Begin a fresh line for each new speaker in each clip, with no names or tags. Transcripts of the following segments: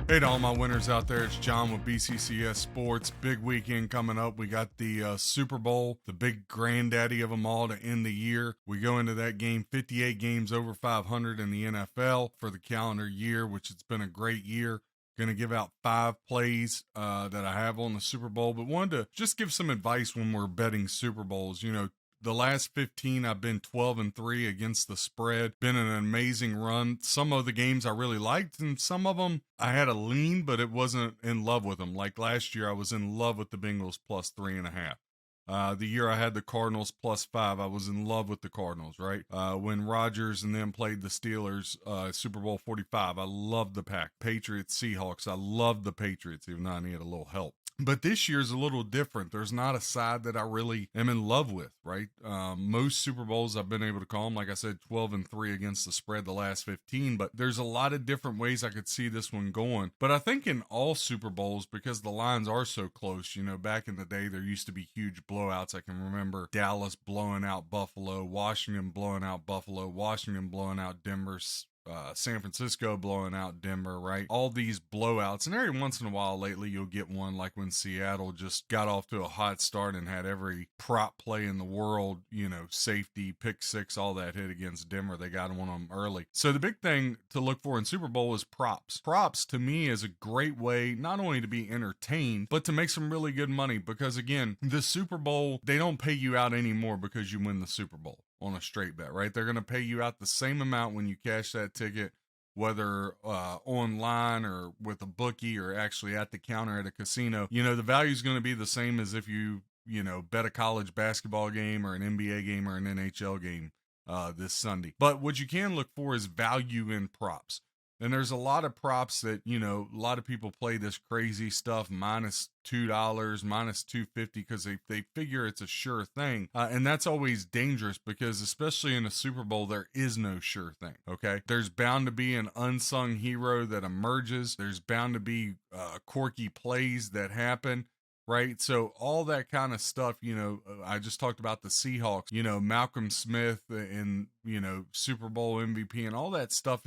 Hey to all my winners out there, it's John with BCCS Sports. Big weekend coming up. We got the Super Bowl, the big granddaddy of them all to end the year. We go into that game, 58 games over 500 in the NFL for the calendar year, which it's been a great year. Going to give out 5 plays that I have on the Super Bowl, but wanted to just give some advice when we're betting Super Bowls. You know, the last 15, I've been 12-3 against the spread. Been an amazing run. Some of the games I really liked, and some of them I had a lean, but it wasn't in love with them. Like last year, I was in love with the Bengals plus 3.5. The year I had the Cardinals plus 5, I was in love with the Cardinals, right? When Rodgers and them played the Steelers, Super Bowl 45, I loved the pack. Patriots, Seahawks, I loved the Patriots, even though I needed a little help. But this year's a little different. There's not a side that I really am in love with, right? Most Super Bowls I've been able to call them, like I said, 12-3 against the spread the last 15. But there's a lot of different ways I could see this one going. But I think in all Super Bowls, because the lines are so close, you know, back in the day, there used to be huge blowouts. I can remember Dallas blowing out Buffalo, Washington blowing out Buffalo, Washington blowing out Denver, San Francisco blowing out Denver, right? All these blowouts. And every once in a while lately, you'll get one like when Seattle just got off to a hot start and had every prop play in the world, you know, safety, pick six, all that hit against Denver. They got one of them early. So the big thing to look for in Super Bowl is props. Props to me is a great way not only to be entertained, but to make some really good money because again, the Super Bowl, they don't pay you out anymore because you win the Super Bowl on a straight bet, right? They're going to pay you out the same amount when you cash that ticket, whether online or with a bookie or actually at the counter at a casino. You know, the value is going to be the same as if you bet a college basketball game or an NBA game or an NHL game this Sunday. But what you can look for is value in props. And there's a lot of props that, you know, a lot of people play this crazy stuff, minus $2, minus $2.50, because they figure it's a sure thing. And that's always dangerous because especially in a Super Bowl, there is no sure thing, okay? There's bound to be an unsung hero that emerges. There's bound to be quirky plays that happen. Right. So all that kind of stuff, you know, I just talked about the Seahawks, you know, Malcolm Smith and, you know, Super Bowl MVP and all that stuff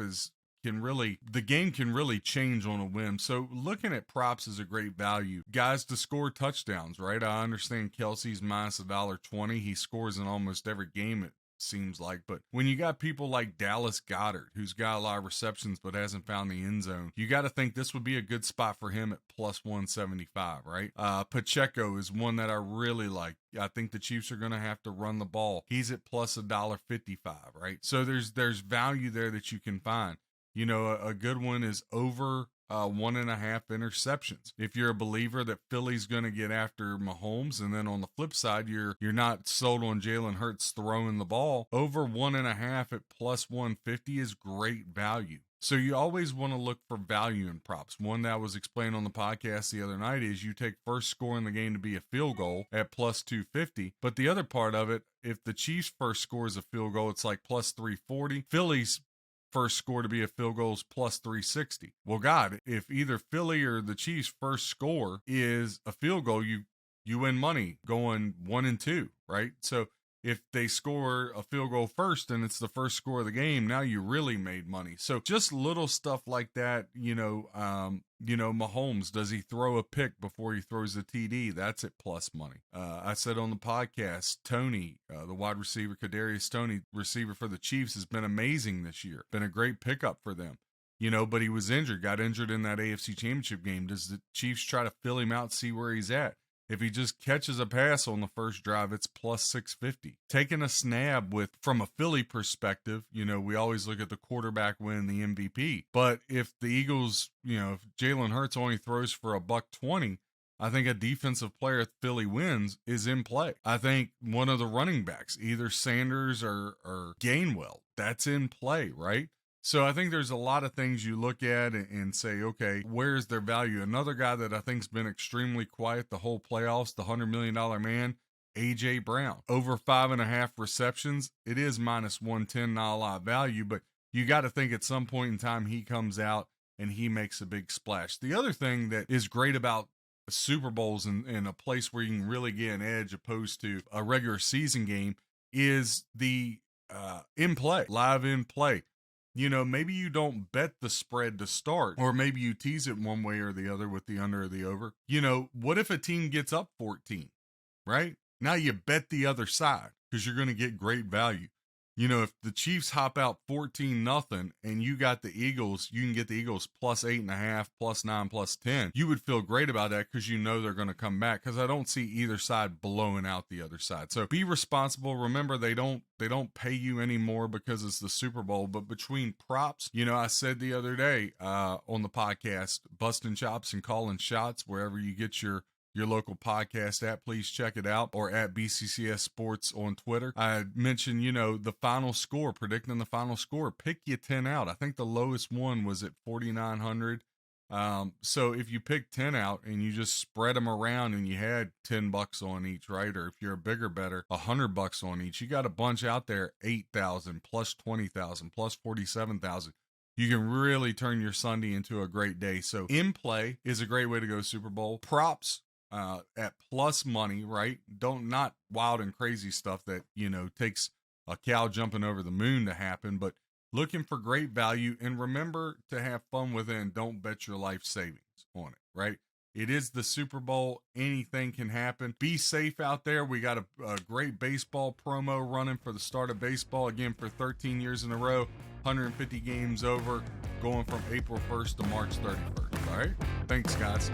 the game can really change on a whim. So looking at props is a great value. Guys to score touchdowns, right? I understand Kelsey's minus $1.20. He scores in almost every game, it seems like. But when you got people like Dallas Goedert, who's got a lot of receptions but hasn't found the end zone, you got to think this would be a good spot for him at plus 175, right? Pacheco is one that I really like. I think the Chiefs are going to have to run the ball. He's at plus $1.55, right? So there's value there that you can find. You know, a good one is over 1.5 interceptions. If you're a believer that Philly's going to get after Mahomes, and then on the flip side, you're not sold on Jalen Hurts throwing the ball, over 1.5 at plus 150 is great value. So you always want to look for value in props. One that was explained on the podcast the other night is you take first score in the game to be a field goal at plus 250. But the other part of it, if the Chiefs first scores a field goal, it's like plus 340. Philly's first score to be a field goal is plus 360. Well, God, if either Philly or the Chiefs' first score is a field goal, you win money going 1-2, right? So if they score a field goal first and it's the first score of the game, now you really made money. So just little stuff like that, Mahomes, does he throw a pick before he throws a TD? That's at plus money. I said on the podcast, Tony, the wide receiver, Kadarius Toney, receiver for the Chiefs, has been amazing this year. Been a great pickup for them. You know, but he was injured, got injured in that AFC Championship game. Does the Chiefs try to fill him out, see where he's at? If he just catches a pass on the first drive, it's plus 650. Taking a snap from a Philly perspective, you know, we always look at the quarterback winning the MVP. But if the Eagles, you know, if Jalen Hurts only throws for $120, I think a defensive player if Philly wins is in play. I think one of the running backs, either Sanders or Gainwell, that's in play, right? So I think there's a lot of things you look at and say, okay, where's their value? Another guy that I think's been extremely quiet the whole playoffs, the $100 million man, A.J. Brown. Over 5.5 receptions. It is minus 110, not a lot of value, but you got to think at some point in time he comes out and he makes a big splash. The other thing that is great about Super Bowls and a place where you can really get an edge opposed to a regular season game is the in play, live in play. maybe you don't bet the spread to start, or maybe you tease it one way or the other with the under or the over. What if a team gets up 14, right? Now you bet the other side because you're going to get great value. If the Chiefs hop out 14-0 and you got the Eagles, you can get the Eagles plus 8.5, plus 9, plus 10. You would feel great about that because they're going to come back, because I don't see either side blowing out the other side. So be responsible. Remember, they don't pay you anymore because it's the Super Bowl. But between props, I said the other day on the podcast, busting chops and calling shots wherever you get your local podcast at, please check it out, or at BCCS Sports on Twitter. I mentioned, the final score, predicting the final score, pick you 10 out. I think the lowest one was at 4,900. So if you pick 10 out and you just spread them around and you had $10 on each, right? Or if you're a bigger better, $100 on each, you got a bunch out there, 8,000 plus 20,000 plus 47,000. You can really turn your Sunday into a great day. So in play is a great way to go Super Bowl. Props, at plus money, right? Not wild and crazy stuff that, takes a cow jumping over the moon to happen, but looking for great value. And remember to have fun within. Don't bet your life savings on it, right? It is the Super Bowl. Anything can happen. Be safe out there. We got a great baseball promo running for the start of baseball again for 13 years in a row, 150 games over, going from April 1st to March 31st. All right. Thanks, guys.